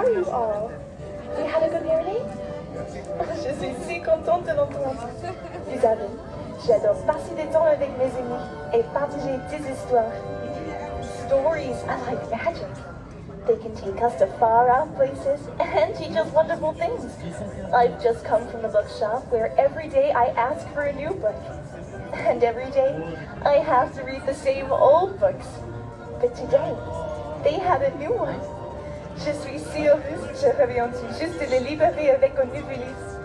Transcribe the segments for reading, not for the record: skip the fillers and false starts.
are you all? You had a good morning? Je suis si contente de l'entendre. Vous savez, j'adore passer du temps avec mes amis et partager des histoires. Stories are like magic. They can take us to far-off places and teach us wonderful things. I've just come from the bookshop where every day I ask for a new book. And every day I have to read the same old books. But today, they had a new one. Je suis si heureuse, je reviens tout juste de les libérer avec un nouveau livre.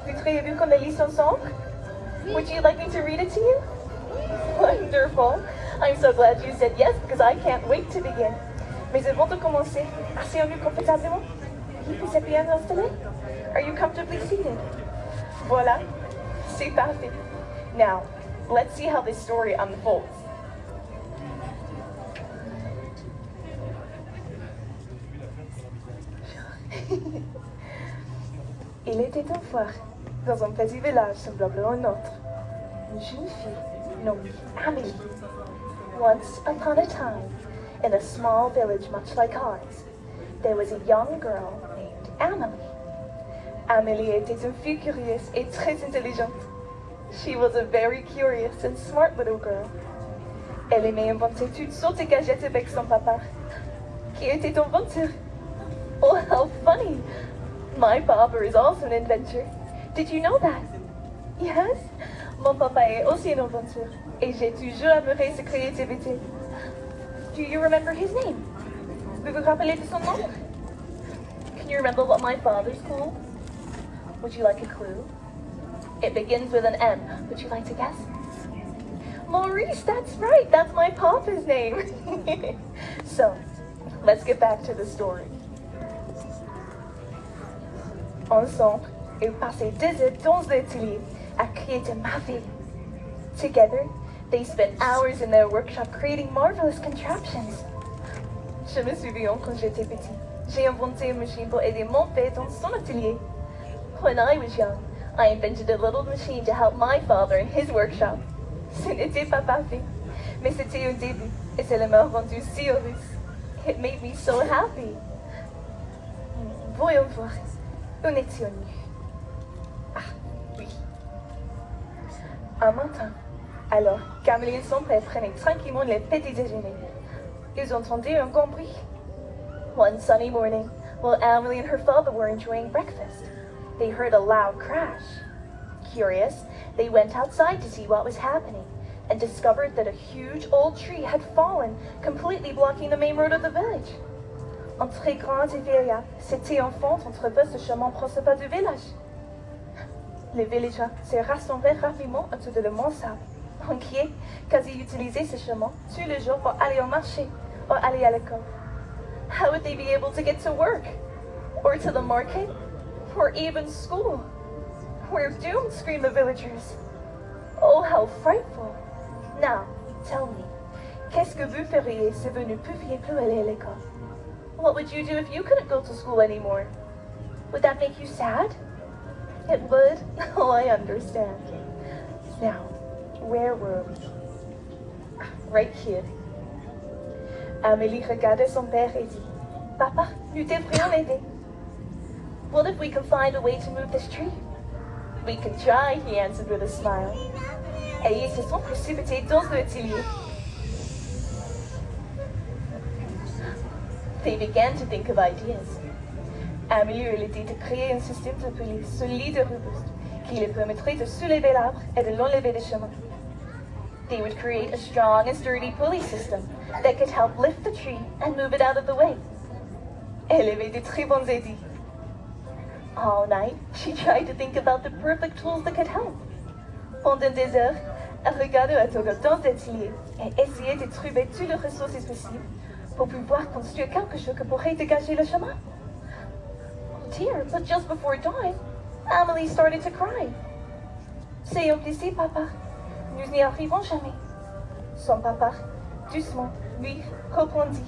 Voudriez-vous qu'on le lise ensemble? Would you like me to read it to you? Wonderful. I'm so glad you said yes because I can't wait to begin. Mais avant de commencer, asseyons-nous confortablement. Vous êtes bien installés? Are you comfortably seated? Voilà, c'est parfait. Now, let's see how this story unfolds. Il était une fois, dans un petit village semblable au nôtre, une jeune fille nommée Amélie. Once upon a time, in a small village much like ours, there was a young girl named Amélie. Amélie était une fille curieuse et très intelligente. She was a very curious and smart little girl. Elle aimait inventer toutes sortes de gadgets avec son papa, qui était un inventeur. Oh, how funny! My papa is also an inventor. Did you know that? Yes? Mon papa est aussi un inventeur, et j'ai toujours admiré sa créativité. Do you remember his name? Vous vous rappelez de son nom? Can you remember what my father's called? Would you like a clue? It begins with an M. Would you like to guess? Maurice, that's right. That's my papa's name. So, let's get back to the story. Ensemble, ils passaient des heures dans l'atelier à créer de merveilles. Together, they spent hours in their workshop creating marvelous contraptions. Je me souviens quand j'étais petit, j'ai inventé une machine pour aider mon père dans son atelier. When I was young, I invented a little machine to help my father in his workshop. Ce n'était pas parfait, mais c'était un début, et cela m'a rendu si heureuse. It made me so happy. Voyons voir, où étions-nous? Ah, oui. Un matin, alors qu'Amélie et son père prenaient tranquillement le petit déjeuner, ils entendirent un grand bruit. One sunny morning, while Amélie and her father were enjoying breakfast, they heard a loud crash. Curious, they went outside to see what was happening and discovered that a huge old tree had fallen, completely blocking the main road of the village. Un très grand et vieillard s'était enfoncé entre ce chemin principal du village. Les villageois se rassemblèrent rapidement autour de le mont sable, inquiets car ils utilisaient ce chemin tous les jours pour aller au marché or aller à l'école. How would they be able to get to work, or to the market, or even school? We're doomed, screamed the villagers. Oh, how frightful. Now, tell me, qu'est-ce que vous feriez si vous ne pouviez plus aller à l'école? What would you do if you couldn't go to school anymore? Would that make you sad? It would? Oh, I understand. Now, where were we? Right here. Amélie regardait son père et dit, Papa, nous devrions l'aider. What if we can find a way to move this tree? We can try, he answered with a smile. Et ils se sont précipités dans l'atelier. They began to think of ideas. Amélie eut l'idée de créer un système de police solide et robuste qui leur permettrait de soulever l'arbre et de l'enlever des chemins. They would create a strong and sturdy pulley system that could help lift the tree and move it out of the way. Elle avait de très bonnes idées. All night, she tried to think about the perfect tools that could help. Pendant des heures, elle regardait à travers dans l'atelier et essayait de trouver toutes les ressources possibles pour pouvoir construire quelque chose qui pourrait dégager le chemin. Oh dear, but just before dawn, Amélie started to cry. C'est impossible, papa. Nous n'y arriverons jamais. Son papa, doucement, lui répondit.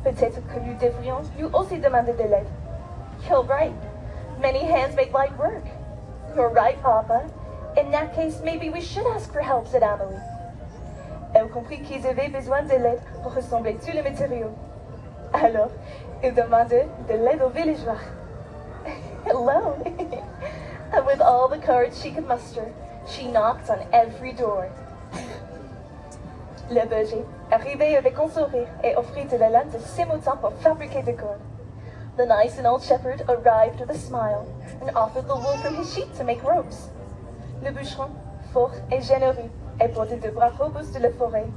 Peut-être que nous devrions nous aussi demander de l'aide. You're right. Many hands make light work. You're right, Papa. In that case, maybe we should ask for help, said Amélie. Elle comprit qu'ils avaient besoin de l'aide pour rassembler tous les matériaux. Alors, il demandait de l'aide aux villageois. Hello. And with all the courage she could muster, she knocked on every door. Le berger arrivait avec un sourire et offrit de la laine de Simotin pour fabriquer des cordes. The nice and old shepherd arrived with a smile and offered the wool from his sheep to make ropes. Le bûcheron, fort et généreux, apportait de bras robustes de la forêt.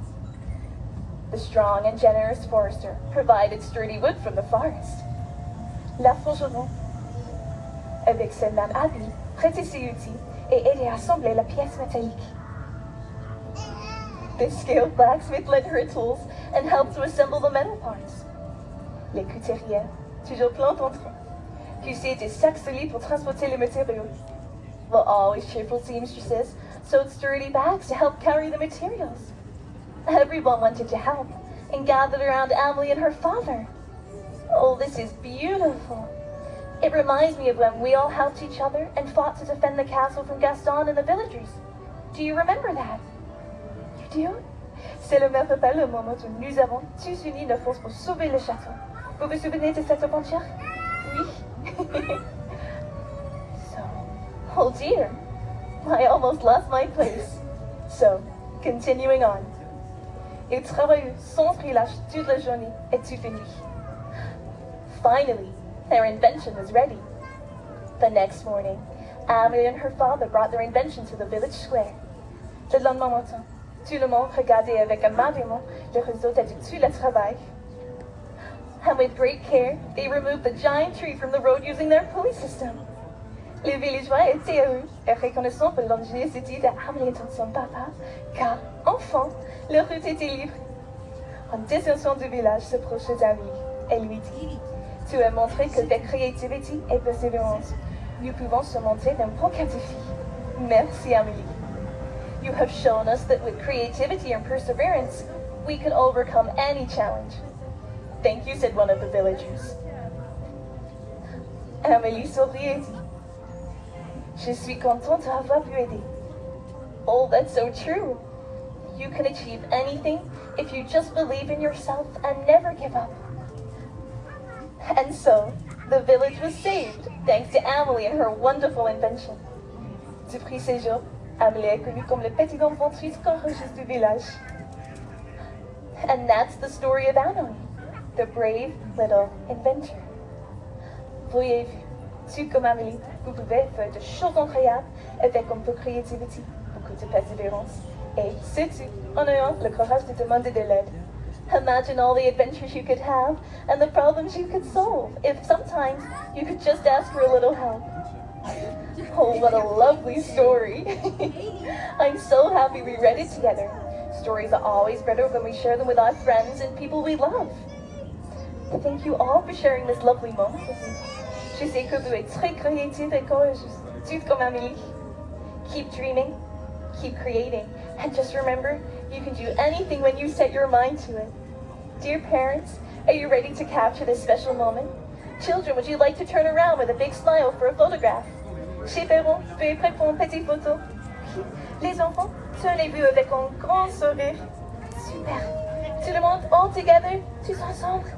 The strong and generous forester provided sturdy wood from the forest. La forgeron, avec ses mains habiles, prêtait ses outils et aidait à assembler la pièce métallique. The skilled blacksmith lent her tools and helped to assemble the metal parts. Les couturières, toujours plein d'entrain, poussaient des sacs solides pour transporter les matériaux. The always cheerful seamstresses sewed sturdy bags to help carry the materials. Everyone wanted to help and gathered around Amelie and her father. Oh, this is beautiful. It reminds me of when we all helped each other and fought to defend the castle from Gaston and the villagers. Do you remember that? You do? C'est le merveilleux moment où nous avons tous uni nos forces pour sauver le château. Vous vous souvenez de cette aventure? Oui. So, oh dear, I almost lost my place. So, continuing on. Ils travaillent sans relâche toute la journée et toute la nuit. Finally, their invention was ready. The next morning, Amelie and her father brought their invention to the village square. Le lendemain matin, tout le monde regardait avec aimablement le résultat de tout le travail. And with great care, they removed the giant tree from the road using their pulley system. Les villageois étaient heureux et reconnaissants pour l'ingéniosité d'Amelie et de son papa, car, enfin, leur route était libre. En descendant du village s'approcha d'Amelie et lui dit: Tu as montré que avec créativité et persévérance, nous pouvons surmonter n'importe quel défi. Merci, Amelie. You have shown us that with creativity and perseverance, we can overcome any challenge. Thank you, said one of the villagers. Amélie sourit et dit: Je suis contente d'avoir pu aider. Oh, that's so true. You can achieve anything if you just believe in yourself and never give up. And so, the village was saved, thanks to Amélie and her wonderful invention. Depuis ces jours, Amélie est connue comme le petit enfant triste courageuse du village. And that's the story of Amélie, the brave little inventor. Voyez-vous, tout comme Amélie, vous pouvez faire de choses incroyables avec un peu de créativité, beaucoup de persévérance, et surtout en ayant le courage de demander de l'aide. Imagine all the adventures you could have and the problems you could solve if sometimes you could just ask for a little help. Oh, what a lovely story. I'm so happy we read it together. Stories are always better when we share them with our friends and people we love. Thank you all for sharing this lovely moment with me. Je sais que vous êtes très créative et courageuse, tout comme Amélie. Keep dreaming, keep creating, and just remember, you can do anything when you set your mind to it. Dear parents, are you ready to capture this special moment? Children, would you like to turn around with a big smile for a photograph? Chez Perron, vous êtes prêts pour une petite photo? Les enfants, tenez-vous avec un grand sourire. Super. Tout le monde, all together, tous ensemble.